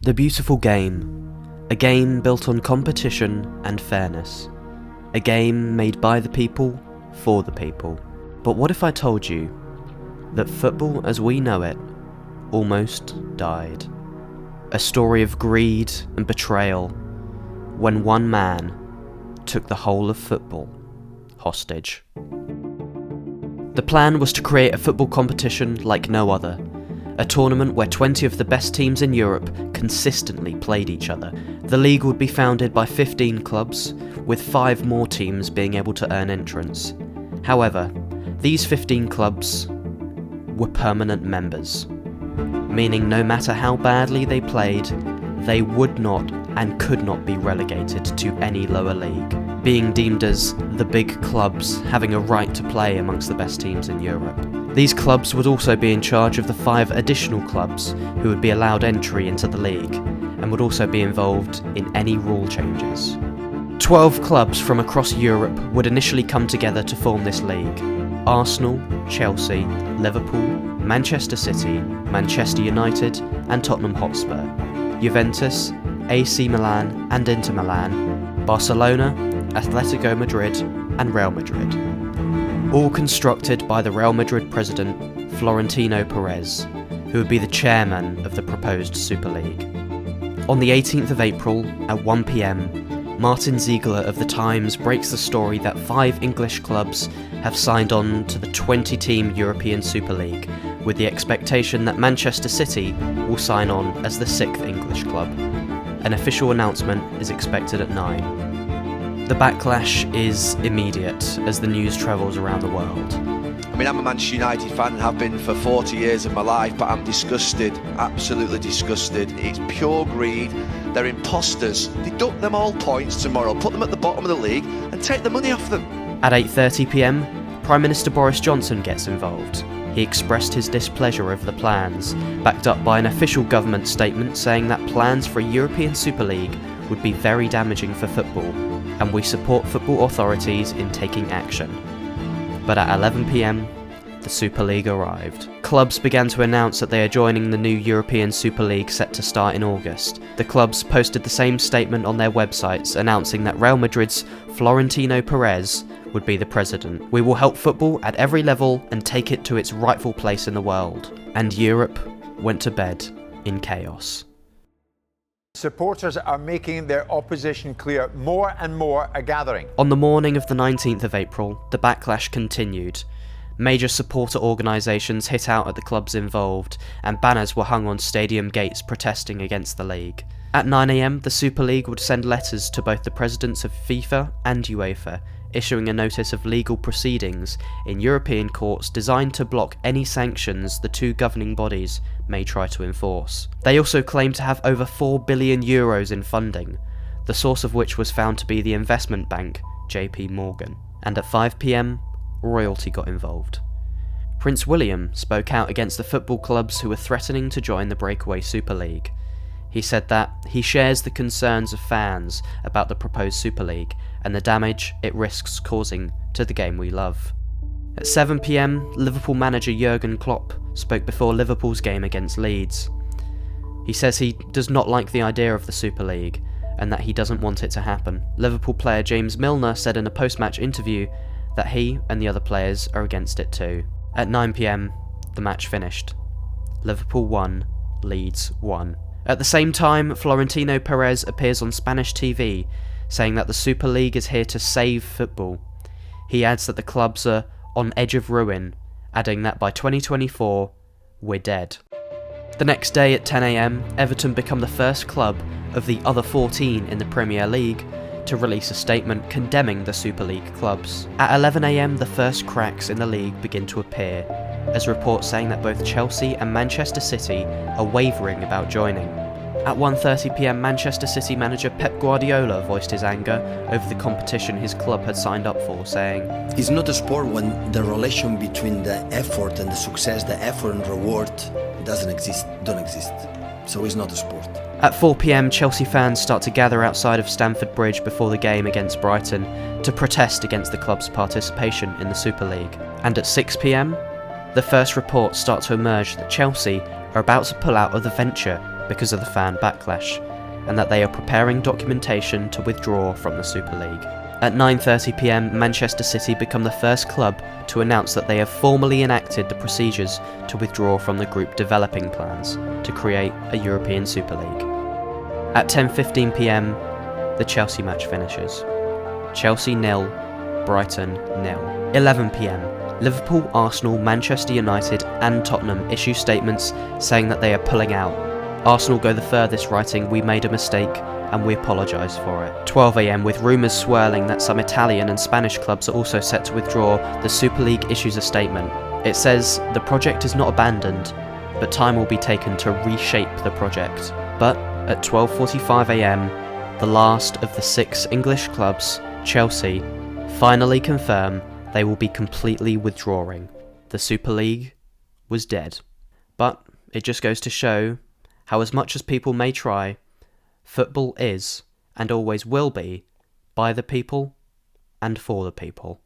The Beautiful Game. A game built on competition and fairness. A game made by the people, for the people. But what if I told you that football as we know it almost died? A story of greed and betrayal when one man took the whole of football hostage. The plan was to create a football competition like no other. A tournament where 20 of the best teams in Europe consistently played each other. The league would be founded by 15 clubs, with 5 more teams being able to earn entrance. However, these 15 clubs were permanent members, meaning no matter how badly they played, they would not and could not be relegated to any lower league, being deemed as the big clubs having a right to play amongst the best teams in Europe. These clubs would also be in charge of the 5 additional clubs who would be allowed entry into the league, and would also be involved in any rule changes. 12 clubs from across Europe would initially come together to form this league. Arsenal, Chelsea, Liverpool, Manchester City, Manchester United and Tottenham Hotspur, Juventus, AC Milan and Inter Milan, Barcelona, Atletico Madrid and Real Madrid. All constructed by the Real Madrid president, Florentino Perez, who would be the chairman of the proposed Super League. On the 18th of April at 1 PM, Martin Ziegler of The Times breaks the story that 5 English clubs have signed on to the 20-team European Super League, with the expectation that Manchester City will sign on as the 6th English club. An official announcement is expected at 9. The backlash is immediate as the news travels around the world. I mean, I'm a Manchester United fan and have been for 40 years of my life, but I'm disgusted, absolutely disgusted. It's pure greed. They're imposters. Deduct them all points tomorrow, put them at the bottom of the league and take the money off them. At 8:30 PM, Prime Minister Boris Johnson gets involved. He expressed his displeasure over the plans, backed up by an official government statement saying that plans for a European Super League would be very damaging for football, and we support football authorities in taking action. But at 11 PM, the Super League arrived. Clubs began to announce that they are joining the new European Super League set to start in August. The clubs posted the same statement on their websites announcing that Real Madrid's Florentino Perez would be the president. We will help football at every level and take it to its rightful place in the world. And Europe went to bed in chaos. Supporters are making their opposition clear. More and more are gathering. On the morning of the 19th of April, the backlash continued. Major supporter organisations hit out at the clubs involved, and banners were hung on stadium gates protesting against the league. At 9 AM, the Super League would send letters to both the presidents of FIFA and UEFA, issuing a notice of legal proceedings in European courts designed to block any sanctions the 2 governing bodies may try to enforce. They also claimed to have over €4 billion in funding, the source of which was found to be the investment bank JP Morgan. And at 5 PM, royalty got involved. Prince William spoke out against the football clubs who were threatening to join the breakaway Super League. He said that he shares the concerns of fans about the proposed Super League and the damage it risks causing to the game we love. At 7 PM, Liverpool manager Jurgen Klopp spoke before Liverpool's game against Leeds. He says he does not like the idea of the Super League and that he doesn't want it to happen. Liverpool player James Milner said in a post-match interview that he and the other players are against it too. At 9 PM, the match finished. Liverpool won, Leeds won. At the same time, Florentino Perez appears on Spanish TV, saying that the Super League is here to save football. He adds that the clubs are on edge of ruin, adding that by 2024, we're dead. The next day at 10 AM, Everton become the first club of the other 14 in the Premier League to release a statement condemning the Super League clubs. At 11 AM, the first cracks in the league begin to appear, as reports saying that both Chelsea and Manchester City are wavering about joining. At 1:30 PM, Manchester City manager Pep Guardiola voiced his anger over the competition his club had signed up for, saying, "It's not a sport when the relation between the effort and the success, the effort and reward don't exist. So it's not a sport." At 4 PM, Chelsea fans start to gather outside of Stamford Bridge before the game against Brighton to protest against the club's participation in the Super League. And at 6 PM, the first reports start to emerge that Chelsea are about to pull out of the venture because of the fan backlash, and that they are preparing documentation to withdraw from the Super League. At 9:30 p.m, Manchester City become the first club to announce that they have formally enacted the procedures to withdraw from the group developing plans to create a European Super League. At 10:15 p.m, the Chelsea match finishes. Chelsea 0, Brighton 0. 11 p.m, Liverpool, Arsenal, Manchester United and Tottenham issue statements saying that they are pulling out. Arsenal go the furthest, writing, "We made a mistake and we apologise for it." 12 a.m, with rumours swirling that some Italian and Spanish clubs are also set to withdraw, the Super League issues a statement. It says, "The project is not abandoned, but time will be taken to reshape the project." But at 12:45 a.m, the last of the 6 English clubs, Chelsea, finally confirm they will be completely withdrawing. The Super League was dead. But it just goes to show how, as much as people may try, football is, and always will be, by the people and for the people.